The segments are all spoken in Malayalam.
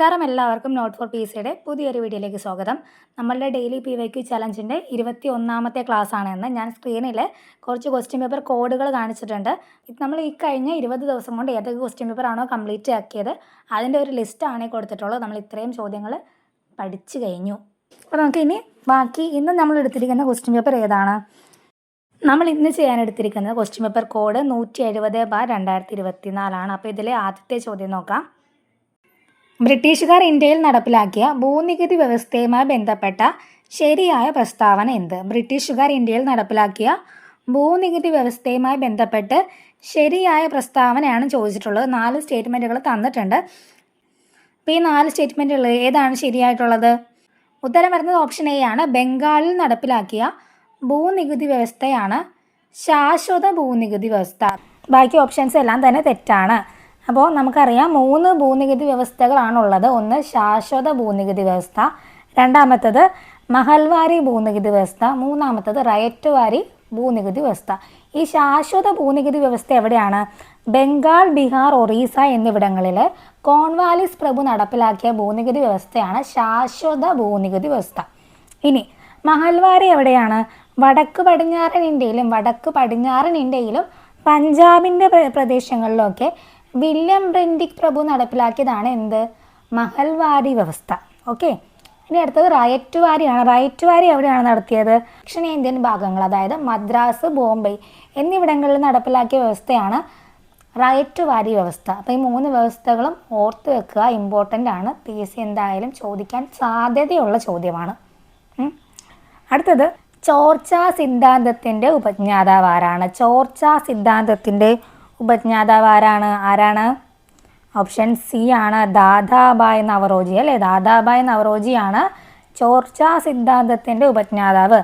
നമസ്കാരം, എല്ലാവർക്കും നോട്ട് ഫോർ പി സിയുടെ പുതിയൊരു വീഡിയോയിലേക്ക് സ്വാഗതം. നമ്മളുടെ ഡെയിലി PYQ ചലഞ്ചിൻ്റെ 21ാമത്തെ ക്ലാസ് ആണെന്ന് ഞാൻ സ്ക്രീനിൽ കുറച്ച് ക്വസ്റ്റ്യൻ പേപ്പർ കോഡുകൾ കാണിച്ചിട്ടുണ്ട്. നമ്മൾ ഈ കഴിഞ്ഞ 20 ദിവസം കൊണ്ട് ഏതൊക്കെ ക്വസ്റ്റ്യൻ പേപ്പർ ആണോ കംപ്ലീറ്റ് ആക്കിയത് അതിൻ്റെ ഒരു ലിസ്റ്റാണ് കൊടുത്തിട്ടുള്ളത്. നമ്മൾ ഇത്രയും ചോദ്യങ്ങൾ പഠിച്ചു കഴിഞ്ഞു. അപ്പോൾ നമുക്ക് ഇനി ബാക്കി ഇന്ന് നമ്മൾ എടുത്തിരിക്കുന്ന ക്വസ്റ്റ്യൻ പേപ്പർ ഏതാണ്? നമ്മൾ ഇന്ന് ചെയ്യാനെടുത്തിരിക്കുന്നത് ക്വസ്റ്റ്യൻ പേപ്പർ കോഡ് 170/2024 അപ്പോൾ ഇതിലെ ആദ്യത്തെ ചോദ്യം നോക്കാം. ബ്രിട്ടീഷുകാർ ഇന്ത്യയിൽ നടപ്പിലാക്കിയ ഭൂനികുതി വ്യവസ്ഥയുമായി ബന്ധപ്പെട്ട ശരിയായ പ്രസ്താവന എന്ത്? ബ്രിട്ടീഷുകാർ ഇന്ത്യയിൽ നടപ്പിലാക്കിയ ഭൂനികുതി വ്യവസ്ഥയുമായി ബന്ധപ്പെട്ട് ശരിയായ പ്രസ്താവനയാണ് ചോദിച്ചിട്ടുള്ളത്. 4 സ്റ്റേറ്റ്മെൻറ്റുകൾ തന്നിട്ടുണ്ട്. അപ്പോൾ ഈ 4 സ്റ്റേറ്റ്മെൻറ്റുകൾ ഏതാണ് ശരിയായിട്ടുള്ളത്? ഉത്തരം വരുന്നത് ഓപ്ഷൻ എ ആണ്. ബംഗാളിൽ നടപ്പിലാക്കിയ ഭൂനികുതി വ്യവസ്ഥയാണ് ശാശ്വത ഭൂനികുതി വ്യവസ്ഥ. ബാക്കി ഓപ്ഷൻസ് എല്ലാം തന്നെ തെറ്റാണ്. അപ്പോൾ നമുക്കറിയാം 3 ഭൂനികുതി വ്യവസ്ഥകളാണുള്ളത്. ഒന്ന് ശാശ്വത ഭൂനികുതി വ്യവസ്ഥ, രണ്ടാമത്തത് മഹൽവാരി ഭൂനികുതി വ്യവസ്ഥ, മൂന്നാമത്തത് റയറ്റ് വാരി ഭൂനികുതി വ്യവസ്ഥ. ഈ ശാശ്വത ഭൂനികുതി വ്യവസ്ഥ എവിടെയാണ്? ബംഗാൾ, ബീഹാർ, ഒറീസ എന്നിവിടങ്ങളിൽ കോൺവാലിസ് പ്രഭു നടപ്പിലാക്കിയ ഭൂനികുതി വ്യവസ്ഥയാണ് ശാശ്വത ഭൂനികുതി വ്യവസ്ഥ. ഇനി മഹൽവാരി എവിടെയാണ്? വടക്ക് പടിഞ്ഞാറൻ ഇന്ത്യയിലും പഞ്ചാബിൻ്റെ പ്രദേശങ്ങളിലൊക്കെ വില്യം ബ്രെൻഡിക് പ്രഭു നടപ്പിലാക്കിയതാണ് എന്ത്? മഹൽവാരി വ്യവസ്ഥ. ഓക്കെ. ഇനി അടുത്തത് റയറ്റ് വാരിയാണ്. റയറ്റ് വാരി എവിടെയാണ് നടത്തിയത്? ദക്ഷിണേന്ത്യൻ ഭാഗങ്ങൾ, അതായത് മദ്രാസ്, ബോംബെ എന്നിവിടങ്ങളിൽ നടപ്പിലാക്കിയ വ്യവസ്ഥയാണ് റയറ്റ് വാരി വ്യവസ്ഥ. അപ്പോൾ ഈ 3 വ്യവസ്ഥകളും ഓർത്ത് വെക്കുക, ഇമ്പോർട്ടൻ്റ് ആണ്. PSC എന്തായാലും ചോദിക്കാൻ സാധ്യതയുള്ള ചോദ്യമാണ്. അടുത്തത് ചോർച്ചാ സിദ്ധാന്തത്തിൻ്റെ ഉപജ്ഞാതാവ് ആരാണ്? ചോർച്ചാ സിദ്ധാന്തത്തിൻ്റെ ഉപജ്ഞാതാവ് ആരാണ്? ഓപ്ഷൻ സി ആണ്, ദാദാഭായ് നവറോജി. അല്ലേ, ദാദാഭായ് നവറോജിയാണ് ചോർച്ചാ സിദ്ധാന്തത്തിൻ്റെ ഉപജ്ഞാതാവ്.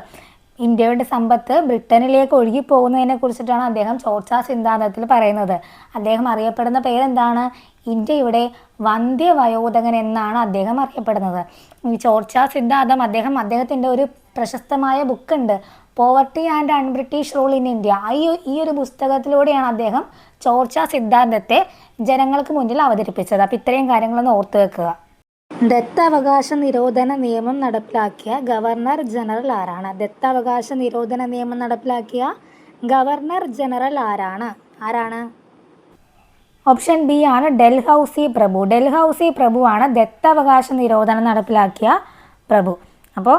ഇന്ത്യയുടെ സമ്പത്ത് ബ്രിട്ടനിലേക്ക് ഒഴുകിപ്പോകുന്നതിനെ കുറിച്ചിട്ടാണ് അദ്ദേഹം ചോർച്ചാ സിദ്ധാന്തത്തിൽ പറയുന്നത്. അദ്ദേഹം അറിയപ്പെടുന്ന പേരെന്താണ്? ഇന്ത്യയുടെ വന്ധ്യവയോധകൻ എന്നാണ് അദ്ദേഹം അറിയപ്പെടുന്നത്. ഈ ചോർച്ചാ സിദ്ധാന്തം അദ്ദേഹത്തിൻ്റെ ഒരു പ്രശസ്തമായ ബുക്കുണ്ട്, poverty and unBritish rule in India. ഈ ഒരു പുസ്തകത്തിലൂടെയാണ് അദ്ദേഹം ചോർച്ചാ സിദ്ധാന്തത്തെ ജനങ്ങൾക്ക് മുന്നിൽ അവതരിപ്പിച്ചത്. അപ്പോൾ ഇത്രയും കാര്യങ്ങളൊന്ന് ഓർത്ത് വെക്കുക. ദത്തവകാശ നിരോധന നിയമം നടപ്പിലാക്കിയ ഗവർണർ ജനറൽ ആരാണ്? ദത്തവകാശ നിരോധന നിയമം നടപ്പിലാക്കിയ ഗവർണർ ജനറൽ ആരാണ്? ഓപ്ഷൻ ബി ആണ്, ഡൽഹൌസി പ്രഭു. ഡൽഹൌസി പ്രഭുവാണ് ദത്തവകാശ നിരോധനം നടപ്പിലാക്കിയ പ്രഭു. അപ്പോൾ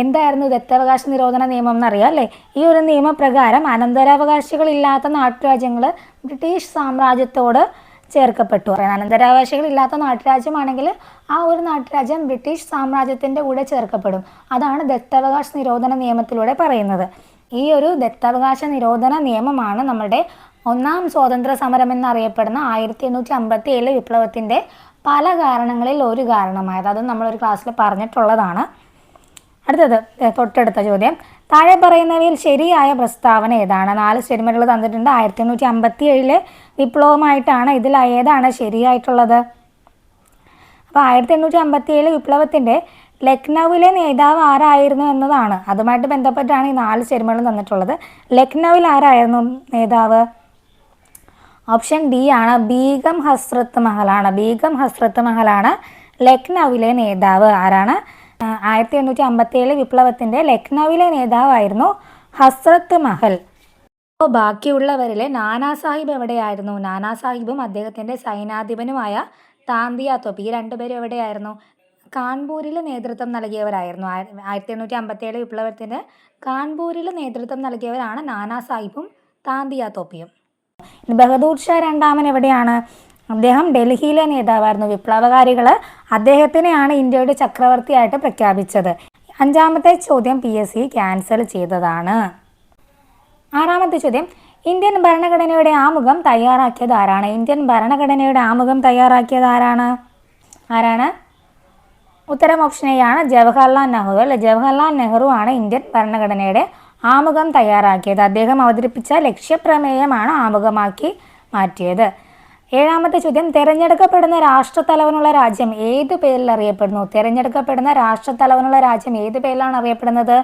എന്തായിരുന്നു ദത്തവകാശ നിരോധന നിയമം എന്നറിയാം അല്ലേ? ഈ ഒരു നിയമപ്രകാരം അനന്തരാവകാശികളില്ലാത്ത നാട്ടുരാജ്യങ്ങൾ ബ്രിട്ടീഷ് സാമ്രാജ്യത്തോട് ചേർക്കപ്പെട്ടു. അനന്തരാവകാശികളില്ലാത്ത നാട്ടുരാജ്യമാണെങ്കിൽ ആ ഒരു നാട്ടുരാജ്യം ബ്രിട്ടീഷ് സാമ്രാജ്യത്തിൻ്റെ കൂടെ ചേർക്കപ്പെടും. അതാണ് ദത്തവകാശ നിരോധന നിയമത്തിലൂടെ പറയുന്നത്. ഈ ഒരു ദത്തവകാശ നിരോധന നിയമമാണ് നമ്മുടെ 1ാം സ്വാതന്ത്ര്യ സമരം എന്നറിയപ്പെടുന്ന 1857 വിപ്ലവത്തിൻ്റെ പല കാരണങ്ങളിൽ ഒരു കാരണമായത്. അത് നമ്മളൊരു ക്ലാസ്സിൽ പറഞ്ഞിട്ടുള്ളതാണ്. അടുത്തത് തൊട്ടടുത്ത ചോദ്യം, താഴെ പറയുന്നവയിൽ ശരിയായ പ്രസ്താവന ഏതാണ്? 4 സ്റ്റേറ്റ്മെൻറ്റുകൾ തന്നിട്ടുണ്ട്. 1857 വിപ്ലവമായിട്ടാണ്. ഇതിൽ ഏതാണ് ശരിയായിട്ടുള്ളത്? അപ്പോൾ 1857 വിപ്ലവത്തിൻ്റെ ലക്നൌവിലെ നേതാവ് ആരായിരുന്നു എന്നതാണ്. അതുമായിട്ട് ബന്ധപ്പെട്ടാണ് ഈ 4 സ്റ്റേറ്റ്മെൻറ്റുകൾ തന്നിട്ടുള്ളത്. ലക്നൌവിൽ ആരായിരുന്നു നേതാവ്? ഓപ്ഷൻ ഡി ആണ്, ബീഗം ഹസ്രത്ത് മഹലാണ്. ബീഗം ഹസ്രത്ത് മഹലാണ് ലക്നൌവിലെ നേതാവ്. ആരാണ്? 1857 വിപ്ലവത്തിൻ്റെ ലക്നൌവിലെ നേതാവായിരുന്നു ഹസ്രത്ത് മഹൽ. അപ്പോൾ ബാക്കിയുള്ളവരിലെ നാനാ സാഹിബ് എവിടെയായിരുന്നു? നാനാ സാഹിബും അദ്ദേഹത്തിൻ്റെ സൈനാധിപനുമായ താന്തിയ തോപ്പ്, ഈ 2 പേരും എവിടെയായിരുന്നു? കാൺപൂരിൽ നേതൃത്വം നൽകിയവരായിരുന്നു. 1857 വിപ്ലവത്തിന് കാൺപൂരിൽ നേതൃത്വം നൽകിയവരാണ് നാനാ സാഹിബും താന്തിയ തോപ്പിയും. ബഹദൂർ ഷാ രണ്ടാമൻ എവിടെയാണ്? അദ്ദേഹം ഡൽഹിയിലെ നേതാവായിരുന്നു. വിപ്ലവകാരികൾ അദ്ദേഹത്തിനെയാണ് ഇന്ത്യയുടെ ചക്രവർത്തിയായിട്ട് പ്രഖ്യാപിച്ചത്. 5ാമത്തെ ചോദ്യം PSC ക്യാൻസൽ ചെയ്തതാണ്. 6ാമത്തെ ചോദ്യം, ഇന്ത്യൻ ഭരണഘടനയുടെ ആമുഖം തയ്യാറാക്കിയത് ആരാണ്? ഇന്ത്യൻ ഭരണഘടനയുടെ ആമുഖം തയ്യാറാക്കിയത് ആരാണ്? ഉത്തരം ഓപ്ഷൻ എ ആണ്, ജവഹർലാൽ നെഹ്റു. അല്ലെ, ജവഹർലാൽ നെഹ്റു ആണ് ഇന്ത്യൻ ഭരണഘടനയുടെ ആമുഖം തയ്യാറാക്കിയത്. അദ്ദേഹം അവതരിപ്പിച്ച ലക്ഷ്യപ്രമേയമാണ് ആമുഖമാക്കി മാറ്റിയത്. 7ാമത്തെ ചോദ്യം, തിരഞ്ഞെടുക്കപ്പെടുന്ന രാഷ്ട്രത്തലവനുള്ള രാജ്യം ഏത് പേരിൽ അറിയപ്പെടുന്നു? തിരഞ്ഞെടുക്കപ്പെടുന്ന രാഷ്ട്രത്തലവനുള്ള രാജ്യം ഏത് പേരിലാണ് അറിയപ്പെടുന്നത്?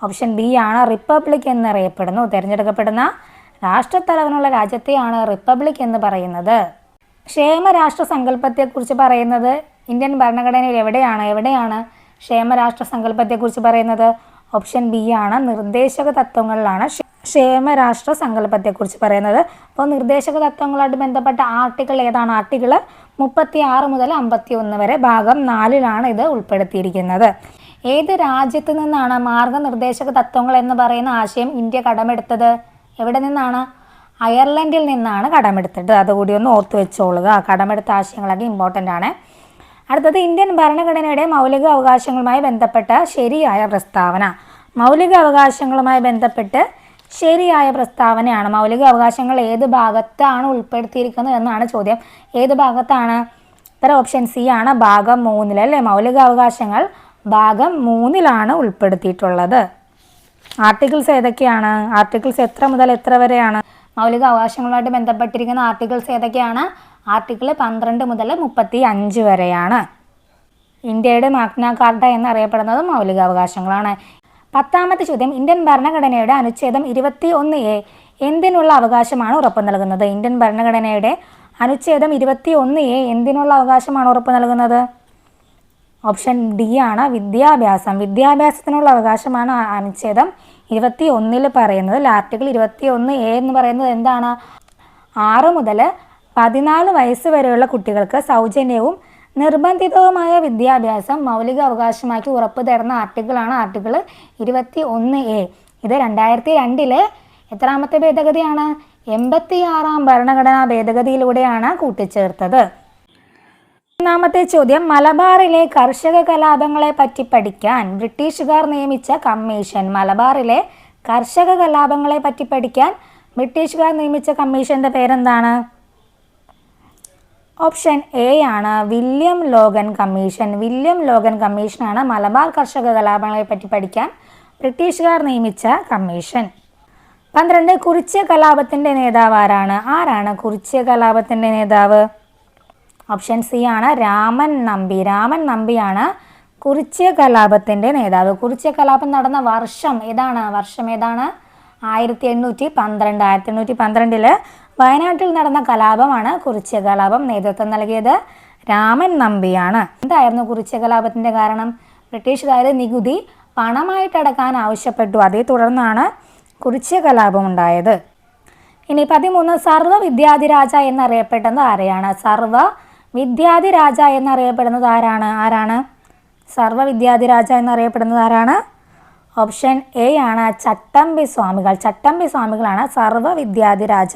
ഓപ്ഷൻ ബി ആണ്, റിപ്പബ്ലിക് എന്നറിയപ്പെടുന്നു. തിരഞ്ഞെടുക്കപ്പെടുന്ന രാഷ്ട്രത്തലവനുള്ള രാജ്യത്തെയാണ് റിപ്പബ്ലിക് എന്ന് പറയുന്നത്. ക്ഷേമരാഷ്ട്ര സങ്കല്പത്തെക്കുറിച്ച് പറയുന്നത് ഇന്ത്യൻ ഭരണഘടനയിൽ എവിടെയാണ് ക്ഷേമരാഷ്ട്ര സങ്കല്പത്തെക്കുറിച്ച് പറയുന്നത്? ഓപ്ഷൻ ബി ആണ്, നിർദ്ദേശക തത്വങ്ങളിലാണ് ക്ഷേമരാഷ്ട്ര സങ്കല്പത്തെക്കുറിച്ച് പറയുന്നത്. അപ്പോൾ നിർദ്ദേശക തത്വങ്ങളുമായിട്ട് ബന്ധപ്പെട്ട ആർട്ടിക്കിൾ ഏതാണ്? ആർട്ടിക്കിൾ 36 മുതൽ 51 വരെ ഭാഗം 4 ഇത് ഉൾപ്പെടുത്തിയിരിക്കുന്നത്. ഏത് രാജ്യത്ത് നിന്നാണ് മാർഗനിർദ്ദേശക തത്വങ്ങൾ എന്ന് പറയുന്ന ആശയം ഇന്ത്യ കടമെടുത്തത്? എവിടെ നിന്നാണ്? അയർലൻഡിൽ നിന്നാണ് കടമെടുത്തത്. അതുകൂടി ഒന്ന് ഓർത്തു വെച്ചോളുക. കടമെടുത്ത ആശയങ്ങളൊക്കെ ഇമ്പോർട്ടൻ്റ് ആണ്. അടുത്തത് ഇന്ത്യൻ ഭരണഘടനയുടെ മൗലിക അവകാശങ്ങളുമായി ബന്ധപ്പെട്ട ശരിയായ പ്രസ്താവന. മൗലിക അവകാശങ്ങളുമായി ബന്ധപ്പെട്ട് ശരിയായ പ്രസ്താവനയാണ്. മൗലിക അവകാശങ്ങൾ ഏത് ഭാഗത്താണ് ഉൾപ്പെടുത്തിയിരിക്കുന്നത് എന്നാണ് ചോദ്യം. ഏത് ഭാഗത്താണ്? ഇത്തരം ഓപ്ഷൻ സി ആണ്, ഭാഗം 3 അല്ലേ? മൗലിക അവകാശങ്ങൾ ഭാഗം 3 ഉൾപ്പെടുത്തിയിട്ടുള്ളത്. ആർട്ടിക്കിൾസ് ഏതൊക്കെയാണ്? ആർട്ടിക്കിൾസ് എത്ര മുതൽ എത്ര വരെയാണ്? മൗലിക അവകാശങ്ങളുമായിട്ട് ബന്ധപ്പെട്ടിരിക്കുന്ന ആർട്ടിക്കിൾസ് ഏതൊക്കെയാണ്? ആർട്ടിക്കിൾ 12 മുതൽ 35 വരെയാണ്. ഇന്ത്യയുടെ മാഗ്ന കാർട്ട എന്നറിയപ്പെടുന്നത് മൗലികാവകാശങ്ങളാണ്. 10ാമത്തെ ചോദ്യം, ഇന്ത്യൻ ഭരണഘടനയുടെ അനുച്ഛേദം 21A എന്തിനുള്ള അവകാശമാണ് ഉറപ്പു നൽകുന്നത്? ഇന്ത്യൻ ഭരണഘടനയുടെ അനുച്ഛേദം 21A എന്തിനുള്ള അവകാശമാണ് ഉറപ്പു നൽകുന്നത്? ഓപ്ഷൻ ഡി ആണ്, വിദ്യാഭ്യാസം. വിദ്യാഭ്യാസത്തിനുള്ള അവകാശമാണ് അനുച്ഛേദം 21 പറയുന്നത്. ആർട്ടിക്കിൾ 21A എന്ന് പറയുന്നത് എന്താണ്? 6 മുതൽ 14 വയസ്സ് വരെയുള്ള കുട്ടികൾക്ക് സൗജന്യവും നിർബന്ധിതവുമായ വിദ്യാഭ്യാസം മൗലിക അവകാശമാക്കി ഉറപ്പ് തരുന്ന ആർട്ടിക്കിളാണ് ആർട്ടിക്കിൾ 21A. ഇത് 2002 എത്രാമത്തെ ഭേദഗതിയാണ്? 86ാം ഭരണഘടനാ ഭേദഗതിയിലൂടെയാണ് കൂട്ടിച്ചേർത്തത്. 1ാമത്തെ ചോദ്യം, മലബാറിലെ കർഷക കലാപങ്ങളെ പറ്റി പഠിക്കാൻ ബ്രിട്ടീഷുകാർ നിയമിച്ച കമ്മീഷൻ. മലബാറിലെ കർഷക കലാപങ്ങളെ പറ്റി പഠിക്കാൻ ബ്രിട്ടീഷുകാർ നിയമിച്ച കമ്മീഷൻ്റെ പേരെന്താണ്? ഓപ്ഷൻ എ ആണ്, William Logan commission. William Logan കമ്മീഷനാണ് മലബാർ കർഷക കലാപങ്ങളെ പറ്റി പഠിക്കാൻ ബ്രിട്ടീഷുകാർ നിയമിച്ച കമ്മീഷൻ. 12, കുറിച്യ കലാപത്തിൻ്റെ നേതാവ് ആരാണ്? ആരാണ് കുറിച്യ കലാപത്തിൻ്റെ നേതാവ്? ഓപ്ഷൻ സി ആണ്, രാമൻ നമ്പി. രാമൻ നമ്പിയാണ് കുറിച്യ കലാപത്തിൻ്റെ നേതാവ്. കുറിച്യ കലാപം നടന്ന വർഷം ഏതാണ്? 1812. 1812 വയനാട്ടിൽ നടന്ന കലാപമാണ് കുറിച്യ കലാപം. നേതൃത്വം നൽകിയത് രാമൻ നമ്പിയാണ്. എന്തായിരുന്നു കുറിച്യ കലാപത്തിൻ്റെ കാരണം? ബ്രിട്ടീഷുകാർ നികുതി പണമായിട്ടടക്കാൻ ആവശ്യപ്പെട്ടു. അതേ തുടർന്നാണ് കുറിച്യ കലാപം ഉണ്ടായത്. ഇനി 13, സർവ്വ വിദ്യാധിരാജ എന്നറിയപ്പെടുന്നത് ആരെയാണ്? സർവ്വ വിദ്യാധിരാജ എന്നറിയപ്പെടുന്നത് ആരാണ്? സർവ്വ വിദ്യാധിരാജ എന്നറിയപ്പെടുന്നത് ആരാണ്? ഓപ്ഷൻ എ ആണ്, ചട്ടമ്പി സ്വാമികൾ. ചട്ടമ്പി സ്വാമികളാണ് സർവ്വ വിദ്യാധിരാജ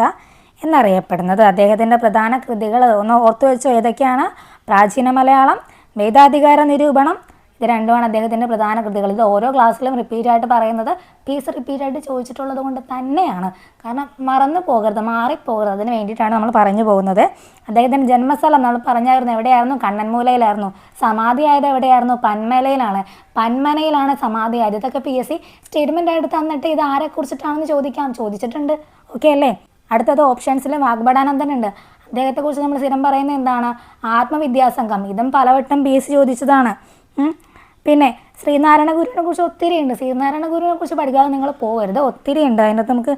എന്നറിയപ്പെടുന്നത്. അദ്ദേഹത്തിൻ്റെ പ്രധാന കൃതികൾ ഒന്ന് ഓർത്തു വെച്ചോ. ഏതൊക്കെയാണ്? പ്രാചീന മലയാളം, വേദാധികാര നിരൂപണം. ഇത് രണ്ടുമാണ് അദ്ദേഹത്തിൻ്റെ പ്രധാന കൃതികൾ. ഇത് ഓരോ ക്ലാസ്സിലും റിപ്പീറ്റായിട്ട് പറയുന്നത് പീസ് റിപ്പീറ്റായിട്ട് ചോദിച്ചിട്ടുള്ളത് കൊണ്ട് തന്നെയാണ്. കാരണം മറന്നു പോകരുത്, മാറിപ്പോകരുത്, അതിന് വേണ്ടിയിട്ടാണ് നമ്മൾ പറഞ്ഞു പോകുന്നത്. അദ്ദേഹത്തിൻ്റെ ജന്മസ്ഥലം നമ്മൾ പറഞ്ഞായിരുന്നു, എവിടെയായിരുന്നു? കണ്ണൻമൂലയിലായിരുന്നു. സമാധിയായത് എവിടെയായിരുന്നു? പന്മലയിലാണ്. പന്മനയിലാണ് സമാധിയായത്. ഇതൊക്കെ PSC സ്റ്റേറ്റ്മെൻ്റ് ആയിട്ട് തന്നിട്ട് ഇത് ആരെക്കുറിച്ചിട്ടാണെന്ന് ചോദിച്ചിട്ടുണ്ട്. ഓക്കെ അല്ലേ? അടുത്തത് ഓപ്ഷൻസിൽ വാഗ്ഭടാനന്ദൻ ഉണ്ട്. അദ്ദേഹത്തെക്കുറിച്ച് നമ്മൾ സ്ഥിരം പറയുന്നത് എന്താണ്? ആത്മവിദ്യാസംഘം. ഇതും പലവട്ടം PSC ചോദിച്ചതാണ്. പിന്നെ ശ്രീനാരായണ ഗുരുവിനെ കുറിച്ച് ഒത്തിരി ഉണ്ട്. ശ്രീനാരായണ ഗുരുവിനെ കുറിച്ച് പഠിക്കാതെ നിങ്ങൾ പോകരുത്, ഒത്തിരി ഉണ്ട്. അതിനകത്ത് നമുക്ക്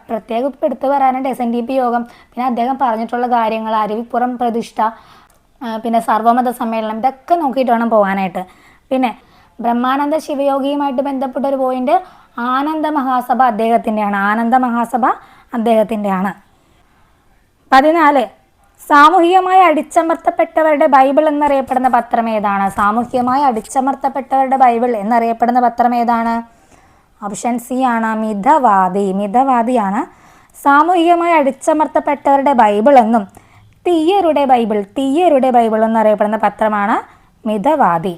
പ്രത്യേകം എടുത്തു പറയാനായിട്ട് SNDP യോഗം, പിന്നെ അദ്ദേഹം പറഞ്ഞിട്ടുള്ള കാര്യങ്ങൾ, അരുവിപ്പുറം പ്രതിഷ്ഠ, പിന്നെ സർവമത സമ്മേളനം, ഇതൊക്കെ നോക്കിയിട്ട് വേണം പോകാനായിട്ട്. പിന്നെ ബ്രഹ്മാനന്ദ ശിവയോഗിയുമായിട്ട് ബന്ധപ്പെട്ട ഒരു പോയിന്റ്, ആനന്ദ മഹാസഭ അദ്ദേഹത്തിൻ്റെയാണ്. ആനന്ദ മഹാസഭ അദ്ദേഹത്തിൻ്റെയാണ്. 14, സാമൂഹികമായി അടിച്ചമർത്തപ്പെട്ടവരുടെ ബൈബിൾ എന്നറിയപ്പെടുന്ന പത്രം ഏതാണ്? സാമൂഹികമായി അടിച്ചമർത്തപ്പെട്ടവരുടെ ബൈബിൾ എന്നറിയപ്പെടുന്ന പത്രം ഏതാണ്? ഓപ്ഷൻ സി ആണ്, മിതവാദി. മിതവാദിയാണ് സാമൂഹികമായി അടിച്ചമർത്തപ്പെട്ടവരുടെ ബൈബിൾ എന്നും തീയരുടെ ബൈബിൾ എന്നറിയപ്പെടുന്ന പത്രമാണ് മിതവാദി.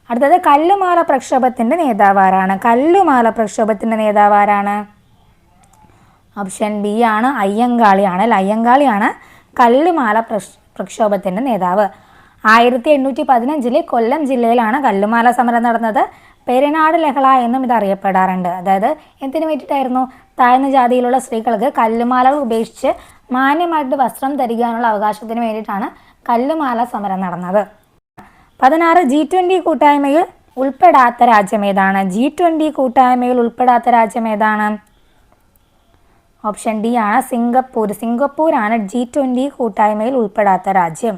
അടുത്തത്, കല്ലുമാല പ്രക്ഷോഭത്തിൻ്റെ നേതാവ് ആരാണ്? കല്ലുമാല പ്രക്ഷോഭത്തിൻ്റെ നേതാവ് ആരാണ്? ഓപ്ഷൻ ബി ആണ്, അയ്യങ്കാളിയാണ്. അയ്യങ്കാളിയാണ് കല്ലുമാല പ്രക്ഷോഭത്തിൻ്റെ നേതാവ്. 1815 കൊല്ലം ജില്ലയിലാണ് കല്ലുമാല സമരം നടന്നത്. പെരിനാട് ലഹള എന്നും ഇത് അറിയപ്പെടാറുണ്ട്. അതായത് എന്തിനു വേണ്ടിയിട്ടായിരുന്നു? താഴ്ന്ന ജാതിയിലുള്ള സ്ത്രീകൾക്ക് കല്ലുമാലകൾ ഉപേക്ഷിച്ച് മാന്യമായിട്ട് വസ്ത്രം ധരിക്കാനുള്ള അവകാശത്തിന് വേണ്ടിയിട്ടാണ് കല്ലുമാല സമരം നടന്നത്. 16, G20 കൂട്ടായ്മയിൽ ഉൾപ്പെടാത്ത രാജ്യം ഏതാണ്? G20 കൂട്ടായ്മയിൽ ഉൾപ്പെടാത്ത രാജ്യം ഏതാണ്? ഓപ്ഷൻ ഡി ആണ് സിംഗപ്പൂർ. സിംഗപ്പൂരാണ് G20 കൂട്ടായ്മയിൽ ഉൾപ്പെടാത്ത രാജ്യം.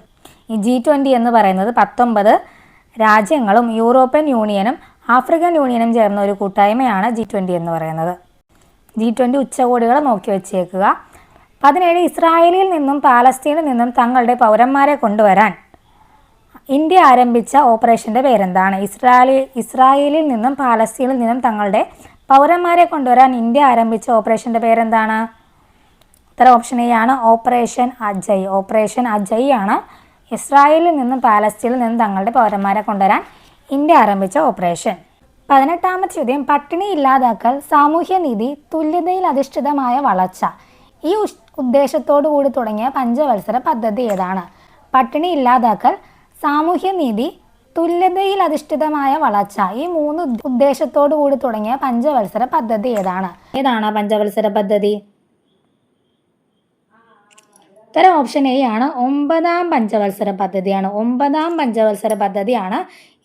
ഈ G20 എന്ന് പറയുന്നത് 19 രാജ്യങ്ങളും യൂറോപ്യൻ യൂണിയനും ആഫ്രിക്കൻ യൂണിയനും ചേർന്ന ഒരു കൂട്ടായ്മയാണ് G20 എന്ന് പറയുന്നത്. G20 ഉച്ചകോടികൾ നോക്കി വെച്ചേക്കുക. 17 ഇസ്രായേലിൽ നിന്നും പാലസ്തീനിൽ നിന്നും തങ്ങളുടെ പൗരന്മാരെ കൊണ്ടുവരാൻ ഇന്ത്യ ആരംഭിച്ച ഓപ്പറേഷൻ്റെ പേരെന്താണ്? ഇസ്രായേലിൽ നിന്നും പാലസ്തീനിൽ നിന്നും തങ്ങളുടെ പൗരന്മാരെ കൊണ്ടുവരാൻ ഇന്ത്യ ആരംഭിച്ച ഓപ്പറേഷൻ്റെ പേരെന്താണ്? ഉത്തരം ഓപ്ഷൻ എ ആണ്, ഓപ്പറേഷൻ അജയ്. ഓപ്പറേഷൻ അജയ് ആണ് ഇസ്രായേലിൽ നിന്നും പാലസ്തീനിൽ നിന്നും തങ്ങളുടെ പൗരന്മാരെ കൊണ്ടുവരാൻ ഇന്ത്യ ആരംഭിച്ച ഓപ്പറേഷൻ. 18ാമത്തെ ചോദ്യം, പട്ടിണി ഇല്ലാതാക്കൽ, സാമൂഹ്യനീതി, തുല്യതയിൽ അധിഷ്ഠിതമായ വളർച്ച ഈ ഉദ്ദേശത്തോടു കൂടി തുടങ്ങിയ പഞ്ചവത്സര പദ്ധതി ഏതാണ്? പട്ടിണി ഇല്ലാതാക്കൽ, സാമൂഹ്യനീതി, തുല്യതയിൽ അധിഷ്ഠിതമായ വളർച്ച ഈ 3 ഉദ്ദേശത്തോടു കൂടി തുടങ്ങിയ പഞ്ചവത്സര പദ്ധതി ഏതാണ്? ഏതാണ് പഞ്ചവത്സര പദ്ധതി? ഉത്തരം ഓപ്ഷൻ എ ആണ്, 9ാം പഞ്ചവത്സര പദ്ധതിയാണ്. 9ാം പഞ്ചവത്സര പദ്ധതിയാണ്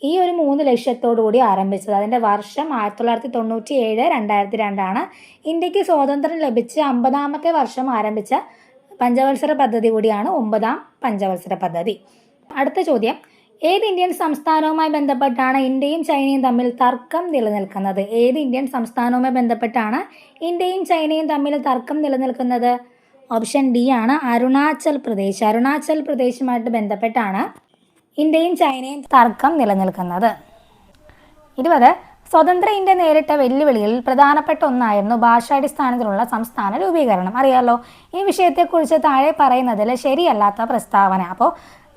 ഈ ഒരു 3 ലക്ഷ്യത്തോടു കൂടി ആരംഭിച്ചത്. അതിൻ്റെ വർഷം 1997, 2002 ആണ്. ഇന്ത്യക്ക് സ്വാതന്ത്ര്യം ലഭിച്ച് 50ാമത്തെ വർഷം ആരംഭിച്ച പഞ്ചവത്സര പദ്ധതി കൂടിയാണ് 9ാം പഞ്ചവത്സര പദ്ധതി. അടുത്ത ചോദ്യം, ഏത് ഇന്ത്യൻ സംസ്ഥാനവുമായി ബന്ധപ്പെട്ടാണ് ഇന്ത്യയും ചൈനയും തമ്മിൽ തർക്കം നിലനിൽക്കുന്നത്? ഏത് ഇന്ത്യൻ സംസ്ഥാനവുമായി ബന്ധപ്പെട്ടാണ് ഇന്ത്യയും ചൈനയും തമ്മിൽ തർക്കം നിലനിൽക്കുന്നത്? ഓപ്ഷൻ ഡി ആണ്, അരുണാചൽ പ്രദേശ്. അരുണാചൽ പ്രദേശുമായിട്ട് ബന്ധപ്പെട്ടാണ് ഇന്ത്യയും ചൈനയും തർക്കം നിലനിൽക്കുന്നത്. 20 സ്വതന്ത്ര ഇന്ത്യ നേരിട്ട വെല്ലുവിളികളിൽ പ്രധാനപ്പെട്ട ഒന്നായിരുന്നു ഭാഷാടിസ്ഥാനത്തിലുള്ള സംസ്ഥാന രൂപീകരണം. അറിയാലോ, ഈ വിഷയത്തെക്കുറിച്ച് താഴെ പറയുന്നതിൽ ശരിയല്ലാത്ത പ്രസ്താവന. അപ്പോൾ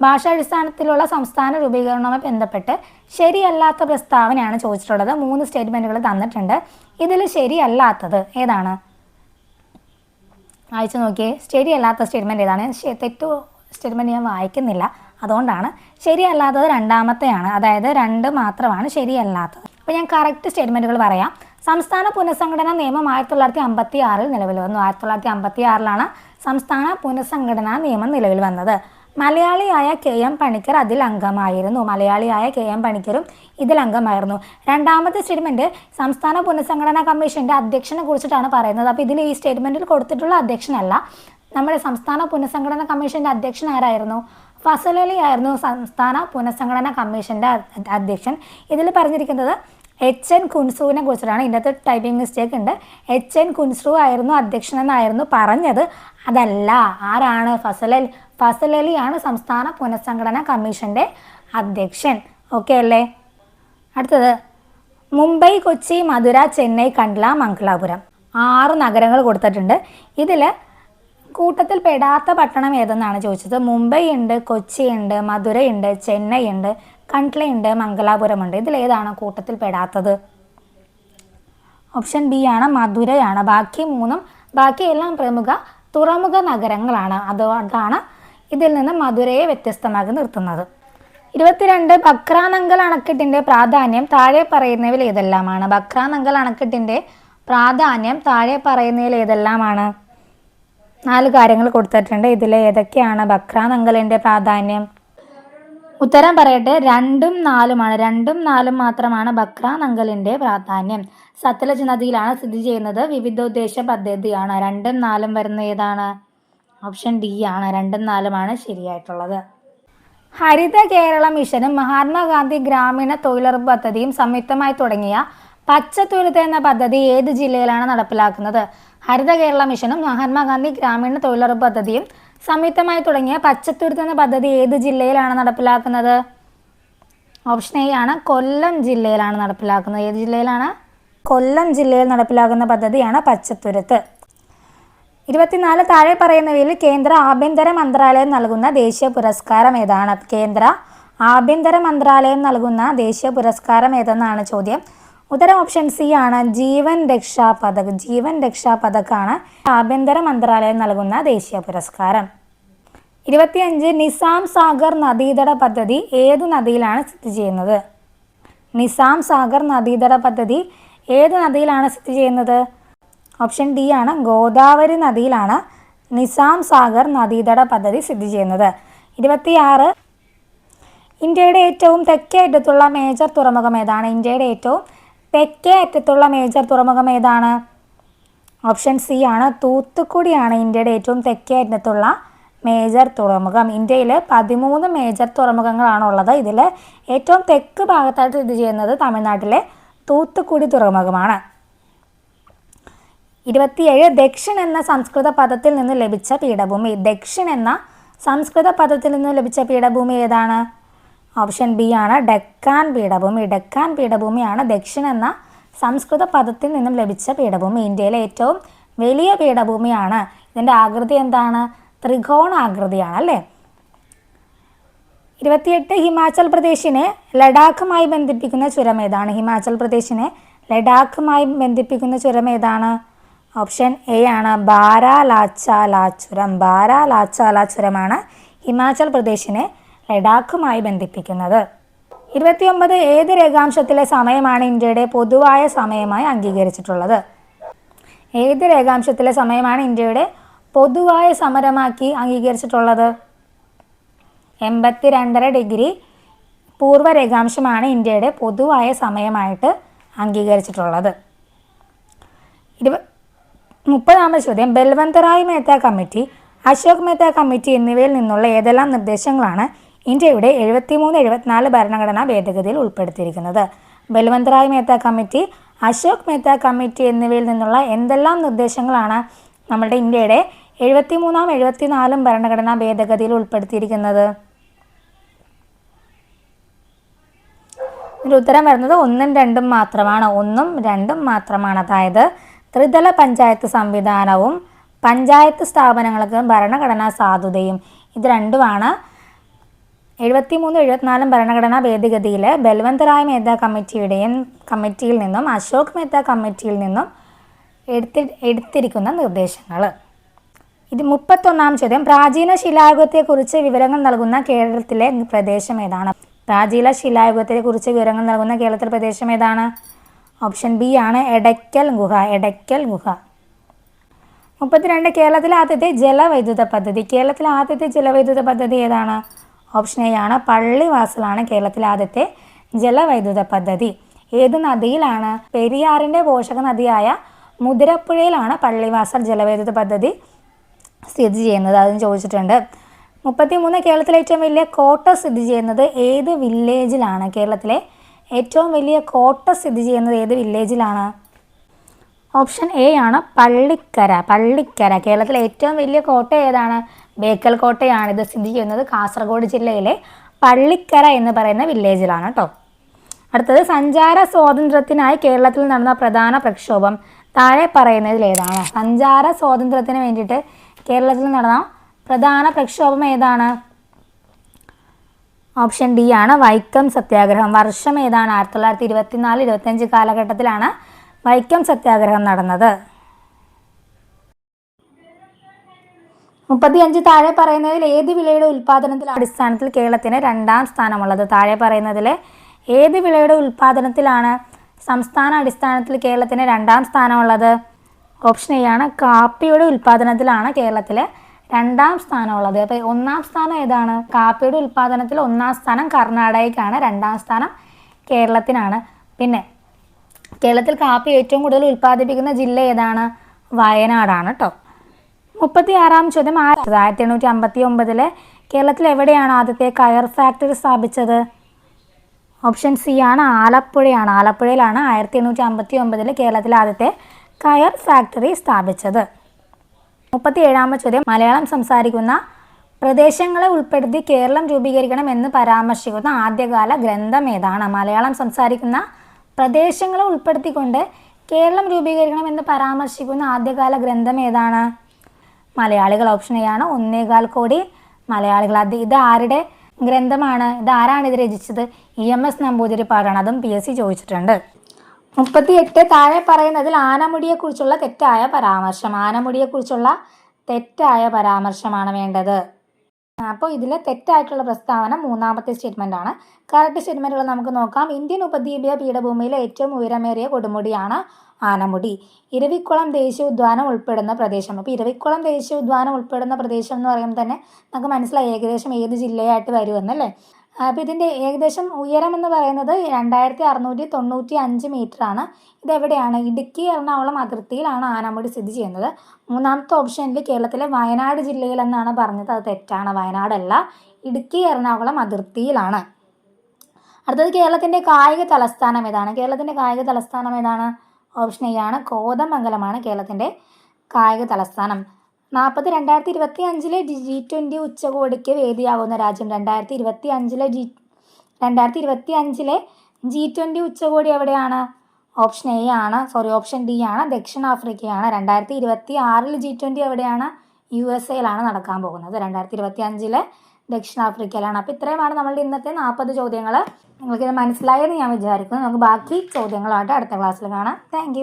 ഭാഷാടിസ്ഥാനത്തിലുള്ള സംസ്ഥാന രൂപീകരണവുമായി ബന്ധപ്പെട്ട് ശരിയല്ലാത്ത പ്രസ്താവനയാണ് ചോദിച്ചിട്ടുള്ളത്. 3 സ്റ്റേറ്റ്മെൻറ്റുകൾ തന്നിട്ടുണ്ട്. ഇതിൽ ശരിയല്ലാത്തത് ഏതാണ്? വായിച്ചു നോക്കിയേ, ശരിയല്ലാത്ത സ്റ്റേറ്റ്മെൻറ്റ് ഏതാണ്? തെറ്റു സ്റ്റേറ്റ്മെൻറ്റ് ഞാൻ വായിക്കുന്നില്ല, അതുകൊണ്ടാണ്. ശരിയല്ലാത്തത് 2ാമത്തെയാണ്, അതായത് 2 മാത്രമാണ് ശരിയല്ലാത്തത്. അപ്പോൾ ഞാൻ കറക്റ്റ് സ്റ്റേറ്റ്മെൻറ്റുകൾ പറയാം. സംസ്ഥാന പുനഃസംഘടനാ നിയമം 1956 നിലവിൽ വന്നു. 1956 സംസ്ഥാന പുനഃസംഘടനാ നിയമം നിലവിൽ വന്നത്. മലയാളിയായ KM പണിക്കർ അതിൽ അംഗമായിരുന്നു. മലയാളിയായ KM പണിക്കരും ഇതിൽ അംഗമായിരുന്നു. 2ാമത്തെ സ്റ്റേറ്റ്മെൻറ്റ് സംസ്ഥാന പുനഃസംഘടനാ കമ്മീഷൻ്റെ അധ്യക്ഷനെ കുറിച്ചിട്ടാണ് പറയുന്നത്. അപ്പോൾ ഇതിൽ ഈ സ്റ്റേറ്റ്മെൻറ്റിൽ കൊടുത്തിട്ടുള്ള അധ്യക്ഷനല്ല, നമ്മുടെ സംസ്ഥാന പുനഃസംഘടനാ കമ്മീഷൻ്റെ അധ്യക്ഷൻ ആരായിരുന്നു? ഫസൽ അലി ആയിരുന്നു സംസ്ഥാന പുനഃസംഘടനാ കമ്മീഷൻ്റെ അധ്യക്ഷൻ. ഇതിൽ പറഞ്ഞിരിക്കുന്നത് HN കുൻസുവിനെ കുറിച്ചിട്ടാണ്. ഇതിനകത്ത് ടൈപ്പിംഗ് മിസ്റ്റേക്ക് ഉണ്ട്. HN കുൻസു ആയിരുന്നു അധ്യക്ഷനെന്നായിരുന്നു പറഞ്ഞത്. അതല്ല, ആരാണ്? ഫസൽ അലിയാണ് സംസ്ഥാന പുനഃസംഘടനാ കമ്മീഷൻ്റെ അധ്യക്ഷൻ. ഓക്കെ അല്ലേ? അടുത്തത്, മുംബൈ, കൊച്ചി, മധുര, ചെന്നൈ, കണ്ട്ല, മംഗലാപുരം 6 നഗരങ്ങൾ കൊടുത്തിട്ടുണ്ട്. ഇതിൽ കൂട്ടത്തിൽ പെടാത്ത പട്ടണം ഏതെന്നാണ് ചോദിച്ചത്. മുംബൈ ഉണ്ട്, കൊച്ചി ഉണ്ട്, മധുര ഉണ്ട്, ചെന്നൈ ഉണ്ട്, കണ്ട്ലയുണ്ട്, മംഗലാപുരമുണ്ട്. ഇതിലേതാണ് കൂട്ടത്തിൽ പെടാത്തത്? ഓപ്ഷൻ ബി ആണ്, മധുരയാണ്. ബാക്കിയെല്ലാം പ്രമുഖ തുറമുഖ നഗരങ്ങളാണ്. അതുകൊണ്ടാണ് ഇതിൽ നിന്ന് മധുരയെ വ്യത്യസ്തമാക്കി നിർത്തുന്നത്. 22 ബക്രാനങ്കൽ അണക്കെട്ടിൻ്റെ പ്രാധാന്യം താഴെ പറയുന്നവയിൽ ഏതെല്ലാമാണ്? ബക്രാനങ്കൽ അണക്കെട്ടിൻ്റെ പ്രാധാന്യം താഴെ പറയുന്നതിൽ ഏതെല്ലാമാണ്? 4 കാര്യങ്ങൾ കൊടുത്തിട്ടുണ്ട്. ഇതിൽ ഏതൊക്കെയാണ് ബക്രാനങ്കലിൻ്റെ പ്രാധാന്യം? ഉത്തരം പറയട്ടെ, 2ഉം 4ഉമാണ്. 2ഉം 4ഉം മാത്രമാണ് ബക്രാനങ്കലിൻ്റെ പ്രാധാന്യം. സത്ലജ് നദിയിലാണ് സ്ഥിതി ചെയ്യുന്നത്. വിവിധോദ്ദേശ പദ്ധതിയാണ്. 2ഉം 4ഉം വരുന്ന ഏതാണ്? ഓപ്ഷൻ ഡി ആണ്. 2ഉം 4ഉമാണ് ശരിയായിട്ടുള്ളത്. ഹരിത കേരള മിഷനും മഹാത്മാഗാന്ധി ഗ്രാമീണ തൊഴിലുറപ്പ് പദ്ധതിയും സംയുക്തമായി തുടങ്ങിയ പച്ചത്തുരുത്ത് എന്ന പദ്ധതി ഏത് ജില്ലയിലാണ് നടപ്പിലാക്കുന്നത്? ഹരിത കേരള മിഷനും മഹാത്മാഗാന്ധി ഗ്രാമീണ തൊഴിലുറപ്പ് പദ്ധതിയും സംയുക്തമായി തുടങ്ങിയ പച്ചത്തുരുത്ത് എന്ന പദ്ധതി ഏത് ജില്ലയിലാണ് നടപ്പിലാക്കുന്നത്? ഓപ്ഷൻ എ ആണ്, കൊല്ലം ജില്ലയിലാണ് നടപ്പിലാക്കുന്നത്. ഏത് ജില്ലയിലാണ്? കൊല്ലം ജില്ലയിൽ നടപ്പിലാക്കുന്ന പദ്ധതിയാണ് പച്ചത്തുരുത്ത്. 24 താഴെ പറയുന്നവയിൽ കേന്ദ്ര ആഭ്യന്തര മന്ത്രാലയം നൽകുന്ന ദേശീയ പുരസ്കാരം ഏതാണ്? കേന്ദ്ര ആഭ്യന്തര മന്ത്രാലയം നൽകുന്ന ദേശീയ പുരസ്കാരം ഏതെന്നാണ് ചോദ്യം. ഉത്തരം ഓപ്ഷൻ സി ആണ്, ജീവൻ രക്ഷാ പതക്. ജീവൻ രക്ഷാ പതക്കാണ് ആഭ്യന്തര മന്ത്രാലയം നൽകുന്ന ദേശീയ പുരസ്കാരം. 25 നിസാം സാഗർ നദീതട പദ്ധതി ഏതു നദിയിലാണ് സ്ഥിതി ചെയ്യുന്നത്? നിസാം സാഗർ നദീതട പദ്ധതി ഏത് നദിയിലാണ് സ്ഥിതി ചെയ്യുന്നത്? ഓപ്ഷൻ ഡി ആണ്, ഗോദാവരി നദിയിലാണ് നിസാം സാഗർ നദീതട പദ്ധതി സ്ഥിതി ചെയ്യുന്നത്. 26 ഇന്ത്യയുടെ ഏറ്റവും തെക്കേ അറ്റത്തുള്ള മേജർ തുറമുഖം ഏതാണ്? ഇന്ത്യയുടെ ഏറ്റവും തെക്കേ അറ്റത്തുള്ള മേജർ തുറമുഖം ഏതാണ്? ഓപ്ഷൻ സി ആണ്, തൂത്തുക്കുടിയാണ് ഇന്ത്യയുടെ ഏറ്റവും തെക്കേ അറ്റത്തുള്ള മേജർ തുറമുഖം. ഇന്ത്യയിൽ 13 മേജർ തുറമുഖങ്ങളാണുള്ളത്. ഇതിൽ ഏറ്റവും തെക്ക് ഭാഗത്തായിട്ട് സ്ഥിതി ചെയ്യുന്നത് തമിഴ്നാട്ടിലെ തൂത്തുക്കുടി തുറമുഖമാണ്. 27 ദക്ഷിൺ എന്ന സംസ്കൃത പദത്തിൽ നിന്ന് ലഭിച്ച പീഠഭൂമി. ദക്ഷിൺ എന്ന സംസ്കൃത പദത്തിൽ നിന്ന് ലഭിച്ച പീഠഭൂമി ഏതാണ്? ഓപ്ഷൻ ബി ആണ്, ഡെക്കാൻ പീഠഭൂമി. ഡെക്കാൻ പീഠഭൂമിയാണ് ദക്ഷിൺ എന്ന സംസ്കൃത പദത്തിൽ നിന്നും ലഭിച്ച പീഠഭൂമി. ഇന്ത്യയിലെ ഏറ്റവും വലിയ പീഠഭൂമിയാണ്. ഇതിൻ്റെ ആകൃതി എന്താണ്? ത്രികോണാകൃതിയാണ് അല്ലേ. 28 ഹിമാചൽ പ്രദേശിനെ ലഡാക്കുമായി ബന്ധിപ്പിക്കുന്ന ചുരം ഏതാണ്? ഹിമാചൽ പ്രദേശിനെ ലഡാക്കുമായി ബന്ധിപ്പിക്കുന്ന ചുരം ഏതാണ്? ഓപ്ഷൻ എ ആണ്, ബാരാലാച്ചാല ചുരം. ബാരാലാച്ചാല ചുരമാണ് ഹിമാചൽ പ്രദേശിനെ ലഡാക്കുമായി ബന്ധിപ്പിക്കുന്നത്. 29 ഏത് രേഖാംശത്തിലെ സമയമാണ് ഇന്ത്യയുടെ പൊതുവായ സമയമായി അംഗീകരിച്ചിട്ടുള്ളത്? ഏത് രേഖാംശത്തിലെ സമയമാണ് ഇന്ത്യയുടെ പൊതുവായ സമരമാക്കി അംഗീകരിച്ചിട്ടുള്ളത്? 82.5 ഡിഗ്രി പൂർവ്വ രേഖാംശമാണ് ഇന്ത്യയുടെ പൊതുവായ സമയമായിട്ട് അംഗീകരിച്ചിട്ടുള്ളത്. 30ാമത് ചോദ്യം, ബൽവന്ത് റായ് മേത്ത കമ്മിറ്റി, അശോക് മേത്ത കമ്മിറ്റി എന്നിവയിൽ നിന്നുള്ള ഏതെല്ലാം നിർദ്ദേശങ്ങളാണ് ഇന്ത്യയുടെ 73-74 ഭരണഘടനാ ഭേദഗതിയിൽ ഉൾപ്പെടുത്തിയിരിക്കുന്നത്? ബൽവന്ത് റായ് മേത്ത കമ്മിറ്റി, അശോക് മേത്ത കമ്മിറ്റി എന്നിവയിൽ നിന്നുള്ള എന്തെല്ലാം നിർദ്ദേശങ്ങളാണ് നമ്മുടെ ഇന്ത്യയുടെ 73-ാം 74-ാം ഭരണഘടനാ ഭേദഗതിയിൽ ഉൾപ്പെടുത്തിയിരിക്കുന്നത്? ഇതിൻ്റെ ഉത്തരം വരുന്നത് 1ഉം 2ഉം മാത്രമാണ്. 1ഉം 2ഉം മാത്രമാണ്. അതായത് ത്രിതല പഞ്ചായത്ത് സംവിധാനവും പഞ്ചായത്ത് സ്ഥാപനങ്ങൾക്ക് ഭരണഘടനാ സാധുതയും. ഇത് രണ്ടുമാണ് 73-74 ഭരണഘടനാ ഭേദഗതിയിൽ ബൽവന്ത് റായ് മേത്ത കമ്മിറ്റിയിൽ നിന്നും അശോക് മേത്ത കമ്മിറ്റിയിൽ നിന്നും എടുത്തിരിക്കുന്ന നിർദ്ദേശങ്ങൾ. ഇത് 31ാം ചോദ്യം, പ്രാചീന ശിലായുഗത്തെക്കുറിച്ച് വിവരങ്ങൾ നൽകുന്ന കേരളത്തിലെ പ്രദേശം ഏതാണ്? പ്രാചീന ശിലായുഗത്തെക്കുറിച്ച് വിവരങ്ങൾ നൽകുന്ന കേരളത്തിലെ പ്രദേശം ഏതാണ്? ഓപ്ഷൻ ബി ആണ്, എടയ്ക്കൽ ഗുഹ. എടയ്ക്കൽ ഗുഹ. 32 കേരളത്തിലെ ആദ്യത്തെ ജലവൈദ്യുത പദ്ധതി. കേരളത്തിലെ ആദ്യത്തെ ജലവൈദ്യുത പദ്ധതി ഏതാണ്? ഓപ്ഷൻ എ ആണ്, പള്ളിവാസലാണ് കേരളത്തിലെ ആദ്യത്തെ ജലവൈദ്യുത പദ്ധതി. ഏത് നദിയിലാണ്? പെരിയാറിൻ്റെ പോഷക നദിയായ മുതിരപ്പുഴയിലാണ് പള്ളിവാസൽ ജലവൈദ്യുത പദ്ധതി സ്ഥിതി ചെയ്യുന്നത്. അതും ചോദിച്ചിട്ടുണ്ട്. 33 കേരളത്തിലെ ഏറ്റവും വലിയ കോട്ട സ്ഥിതി ചെയ്യുന്നത് ഏത് വില്ലേജിലാണ്? കേരളത്തിലെ ഏറ്റവും വലിയ കോട്ട സ്ഥിതി ചെയ്യുന്നത് ഏത് വില്ലേജിലാണ്? ഓപ്ഷൻ എ ആണ്, പള്ളിക്കര. പള്ളിക്കര. കേരളത്തിലെ ഏറ്റവും വലിയ കോട്ട ഏതാണ്? ബേക്കൽ കോട്ടയാണ്. ഇത് സ്ഥിതി ചെയ്യുന്നത് കാസർഗോഡ് ജില്ലയിലെ പള്ളിക്കര എന്ന് പറയുന്ന വില്ലേജിലാണ് കേട്ടോ. അടുത്തത്, സഞ്ചാര സ്വാതന്ത്ര്യത്തിനായി കേരളത്തിൽ നടന്ന പ്രധാന പ്രക്ഷോഭം താഴെ പറയുന്നതിൽ ഏതാണ്? സഞ്ചാര സ്വാതന്ത്ര്യത്തിന് വേണ്ടിയിട്ട് കേരളത്തിൽ നടന്ന പ്രധാന പ്രക്ഷോഭം ഏതാണ്? ഓപ്ഷൻ ഡി ആണ്, വൈക്കം സത്യാഗ്രഹം. വർഷം ഏതാണ്? 1924-25 കാലഘട്ടത്തിലാണ് വൈക്കം സത്യാഗ്രഹം നടന്നത്. 35 താഴെ പറയുന്നതിൽ ഏത് വിളയുടെ ഉൽപ്പാദനത്തിലാണ് അടിസ്ഥാനത്തിൽ കേരളത്തിന് 2ാം സ്ഥാനമുള്ളത്? താഴെ പറയുന്നതിൽ ഏത് വിളയുടെ ഉൽപ്പാദനത്തിലാണ് സംസ്ഥാന അടിസ്ഥാനത്തിൽ കേരളത്തിന് 2ാം സ്ഥാനമുള്ളത്? ഓപ്ഷൻ എ ആണ്, കാപ്പിയുടെ ഉൽപ്പാദനത്തിലാണ് കേരളത്തിൽ 2ാം സ്ഥാനമുള്ളത്. അപ്പോൾ 1ാം സ്ഥാനം ഏതാണ്? കാപ്പിയുടെ ഉൽപ്പാദനത്തിൽ 1ാം സ്ഥാനം കർണാടകയ്ക്കാണ്, 2ാം സ്ഥാനം കേരളത്തിനാണ്. പിന്നെ കേരളത്തിൽ കാപ്പി ഏറ്റവും കൂടുതൽ ഉൽപ്പാദിപ്പിക്കുന്ന ജില്ല ഏതാണ്? വയനാടാണ് കേട്ടോ. 36ാം ചോദ്യം, 1859 കേരളത്തിൽ എവിടെയാണ് ആദ്യത്തെ കയർ ഫാക്ടറി സ്ഥാപിച്ചത്? ഓപ്ഷൻ സി ആണ്, ആലപ്പുഴയാണ്. ആലപ്പുഴയിലാണ് 1859 കേരളത്തിലെ ആദ്യത്തെ കയർ ഫാക്ടറി സ്ഥാപിച്ചത്. 37ാമത് ചോദ്യം, മലയാളം സംസാരിക്കുന്ന പ്രദേശങ്ങളെ ഉൾപ്പെടുത്തി കേരളം രൂപീകരിക്കണം എന്ന് പരാമർശിക്കുന്ന ആദ്യകാല ഗ്രന്ഥം ഏതാണ്? മലയാളം സംസാരിക്കുന്ന പ്രദേശങ്ങളെ ഉൾപ്പെടുത്തിക്കൊണ്ട് കേരളം രൂപീകരിക്കണം എന്ന് പരാമർശിക്കുന്ന ആദ്യകാല ഗ്രന്ഥം ഏതാണ്? മലയാളികൾ. ഓപ്ഷൻ എ ആണ്, 1.25 കോടി മലയാളികൾ. ഇത് ആരുടെ ഗ്രന്ഥമാണ്? ഇതാരാണ് ഇത് രചിച്ചത്? EMS നമ്പൂതിരിപ്പാടാണ്. അതും PSC ചോദിച്ചിട്ടുണ്ട്. 38 താഴെ പറയുന്നതിൽ ആനമുടിയെക്കുറിച്ചുള്ള തെറ്റായ പരാമർശം. ആനമുടിയെക്കുറിച്ചുള്ള തെറ്റായ പരാമർശമാണ് വേണ്ടത്. അപ്പോൾ ഇതിൽ തെറ്റായിട്ടുള്ള പ്രസ്താവന 3ാമത്തെ സ്റ്റേറ്റ്മെൻ്റ് ആണ്. കറക്റ്റ് സ്റ്റേറ്റ്മെൻറ്റുകൾ നമുക്ക് നോക്കാം. ഇന്ത്യൻ ഉപദ്വീപീയ പീഠഭൂമിയിലെ ഏറ്റവും ഉയരമേറിയ കൊടുമുടിയാണ് ആനമുടി. ഇരവിക്കുളം ദേശീയോദ്യാനം ഉൾപ്പെടുന്ന പ്രദേശം. അപ്പോൾ ഇരവിക്കുളം ദേശീയോദ്യാനം ഉൾപ്പെടുന്ന പ്രദേശം എന്ന് പറയുമ്പോൾ തന്നെ നമുക്ക് മനസ്സിലായി ഏകദേശം ഏത് ജില്ലയായിട്ട് വരുമെന്നല്ലേ. അപ്പോൾ ഇതിൻ്റെ ഏകദേശം ഉയരം എന്ന് പറയുന്നത് 2695 മീറ്ററാണ്. ഇതെവിടെയാണ്? ഇടുക്കി എറണാകുളം അതിർത്തിയിലാണ് ആനമുടി സ്ഥിതി ചെയ്യുന്നത്. മൂന്നാമത്തെ ഓപ്ഷനിൽ കേരളത്തിലെ വയനാട് ജില്ലയിൽ എന്നാണ് പറഞ്ഞത്. അത് തെറ്റാണ്. വയനാടല്ല, ഇടുക്കി എറണാകുളം അതിർത്തിയിലാണ്. അടുത്തത് കേരളത്തിൻ്റെ കായിക തലസ്ഥാനം ഏതാണ്? കേരളത്തിൻ്റെ കായിക തലസ്ഥാനം ഏതാണ്? ഓപ്ഷൻ എ ആണ്, കോതമംഗലമാണ് കേരളത്തിൻ്റെ കായിക തലസ്ഥാനം. 2025 G20 ഉച്ചകോടിക്ക് വേദിയാകുന്ന രാജ്യം. 2025 G20 ഉച്ചകോടി എവിടെയാണ്? ഓപ്ഷൻ എ ആണ്, ഓപ്ഷൻ ഡി ആണ്, ദക്ഷിണാഫ്രിക്കയാണ്. 2026 G20 എവിടെയാണ്? USA നടക്കാൻ പോകുന്നത്. 2025 ദക്ഷിണാഫ്രിക്കയിലാണ്. അപ്പോൾ ഇത്രയുമാണ് നമ്മളുടെ ഇന്നത്തെ 40 ചോദ്യങ്ങൾ. നിങ്ങൾക്കിത് മനസ്സിലായെന്ന് ഞാൻ വിചാരിക്കുന്നു. നമുക്ക് ബാക്കി ചോദ്യങ്ങളുമായിട്ട് അടുത്ത ക്ലാസ്സിൽ കാണാം. താങ്ക്